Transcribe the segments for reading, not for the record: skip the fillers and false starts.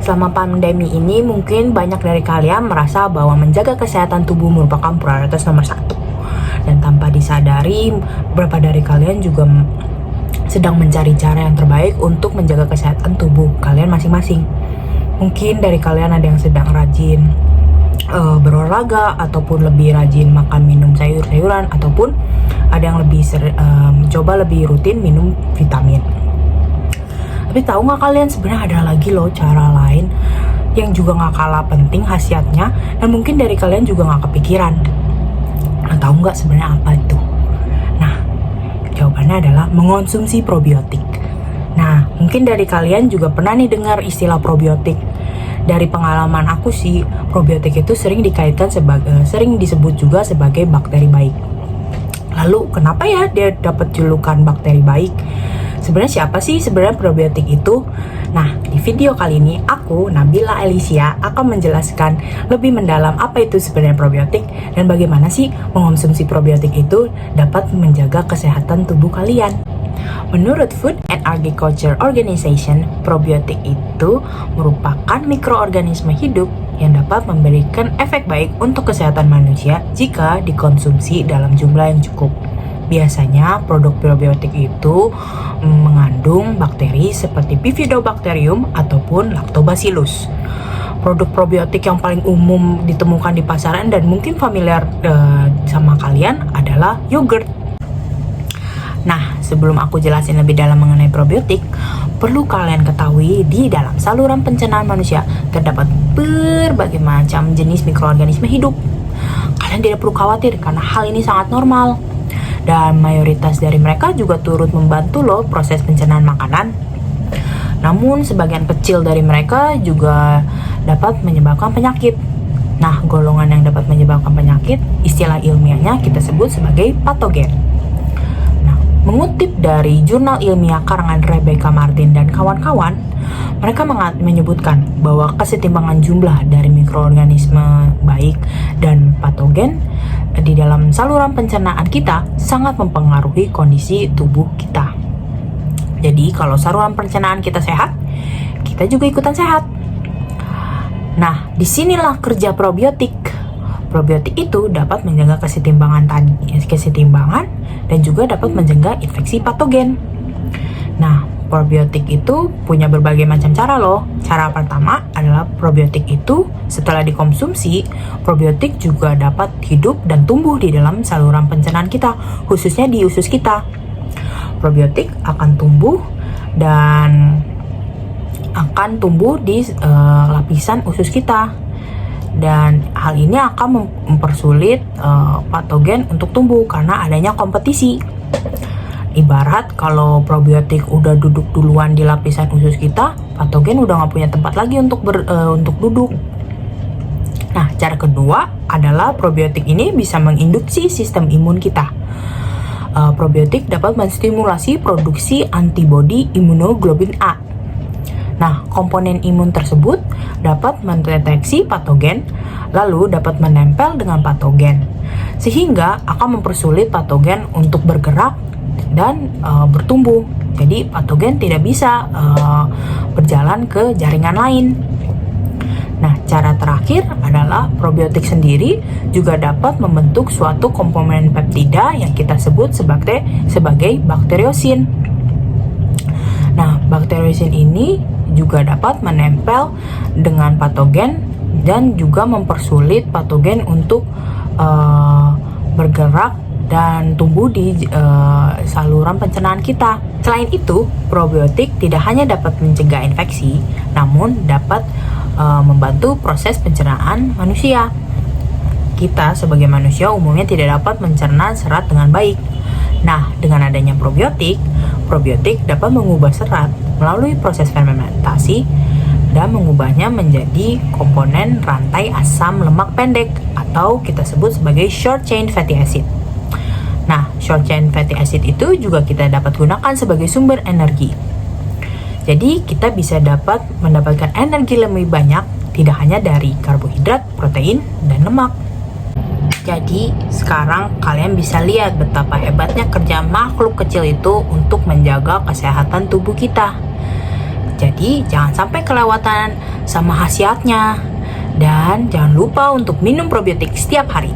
selama pandemi ini mungkin banyak dari kalian merasa bahwa menjaga kesehatan tubuh merupakan prioritas nomor satu. Dan tanpa disadari, beberapa dari kalian juga sedang mencari cara yang terbaik untuk menjaga kesehatan tubuh kalian masing-masing. Mungkin dari kalian ada yang sedang rajin berolahraga, ataupun lebih rajin makan minum sayur-sayuran, ataupun ada yang lebih mencoba lebih rutin minum vitamin. Tapi tahu nggak kalian, sebenarnya ada lagi loh cara lain yang juga nggak kalah penting khasiatnya, dan mungkin dari kalian juga nggak kepikiran. Nah, tahu nggak sebenarnya apa itu? Nah, jawabannya adalah mengonsumsi probiotik. Nah, mungkin dari kalian juga pernah nih dengar istilah probiotik. Dari pengalaman aku sih, probiotik itu sering dikaitkan sering disebut juga sebagai bakteri baik. Lalu kenapa ya dia dapat julukan bakteri baik? Sebenarnya siapa sih sebenarnya probiotik itu? Nah, di video kali ini aku, Nabila Alicia, akan menjelaskan lebih mendalam apa itu sebenarnya probiotik dan bagaimana sih mengonsumsi probiotik itu dapat menjaga kesehatan tubuh kalian. Menurut Food and Agriculture Organization, probiotik itu merupakan mikroorganisme hidup yang dapat memberikan efek baik untuk kesehatan manusia jika dikonsumsi dalam jumlah yang cukup. Biasanya produk probiotik itu mengandung bakteri seperti Bifidobacterium ataupun Lactobacillus. Produk probiotik yang paling umum ditemukan di pasaran dan mungkin familiar sama kalian adalah yogurt. Nah, sebelum aku jelasin lebih dalam mengenai probiotik, perlu kalian ketahui di dalam saluran pencernaan manusia terdapat berbagai macam jenis mikroorganisme hidup. Kalian tidak perlu khawatir karena hal ini sangat normal. Dan mayoritas dari mereka juga turut membantu loh proses pencernaan makanan. Namun sebagian kecil dari mereka juga dapat menyebabkan penyakit. Nah, golongan yang dapat menyebabkan penyakit, istilah ilmiahnya kita sebut sebagai patogen. Nah, mengutip dari jurnal ilmiah karangan Rebecca Martin dan kawan-kawan, mereka menyebutkan bahwa kesetimbangan jumlah dari mikroorganisme baik dan patogen di dalam saluran pencernaan kita sangat mempengaruhi kondisi tubuh kita. Jadi kalau saluran pencernaan kita sehat, kita juga ikutan sehat. Nah, disinilah kerja probiotik. Probiotik itu dapat menjaga kesetimbangan dan juga dapat mencegah infeksi patogen. Nah, probiotik itu punya berbagai macam cara loh. Cara pertama adalah probiotik itu setelah dikonsumsi, probiotik juga dapat hidup dan tumbuh di dalam saluran pencernaan kita, khususnya di usus kita. Probiotik akan tumbuh di lapisan usus kita. Dan hal ini akan mempersulit patogen untuk tumbuh karena adanya kompetisi. Ibarat kalau probiotik udah duduk duluan di lapisan usus kita, patogen udah nggak punya tempat lagi untuk duduk. Nah, cara kedua adalah probiotik ini bisa menginduksi sistem imun kita. Probiotik dapat menstimulasi produksi antibodi imunoglobulin A. Nah, komponen imun tersebut dapat mendeteksi patogen, lalu dapat menempel dengan patogen, sehingga akan mempersulit patogen untuk bergerak dan bertumbuh. Jadi patogen tidak bisa berjalan ke jaringan lain. Nah, cara terakhir adalah probiotik sendiri juga dapat membentuk suatu komponen peptida yang kita sebut sebagai bakteriosin. Nah, bakteriosin ini juga dapat menempel dengan patogen dan juga mempersulit patogen untuk bergerak dan tumbuh di saluran pencernaan kita. Selain itu, probiotik tidak hanya dapat mencegah infeksi, namun dapat membantu proses pencernaan manusia. Kita sebagai manusia umumnya tidak dapat mencerna serat dengan baik. Nah, dengan adanya probiotik dapat mengubah serat melalui proses fermentasi dan mengubahnya menjadi komponen rantai asam lemak pendek atau kita sebut sebagai short chain fatty acid. Nah, short chain fatty acid itu juga kita dapat gunakan sebagai sumber energi. Jadi, kita bisa dapat mendapatkan energi lebih banyak, tidak hanya dari karbohidrat, protein, dan lemak. Jadi, sekarang kalian bisa lihat betapa hebatnya kerja makhluk kecil itu untuk menjaga kesehatan tubuh kita. Jadi, jangan sampai kelewatan sama khasiatnya. Dan jangan lupa untuk minum probiotik setiap hari.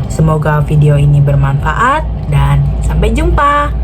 Semoga video ini bermanfaat dan sampai jumpa.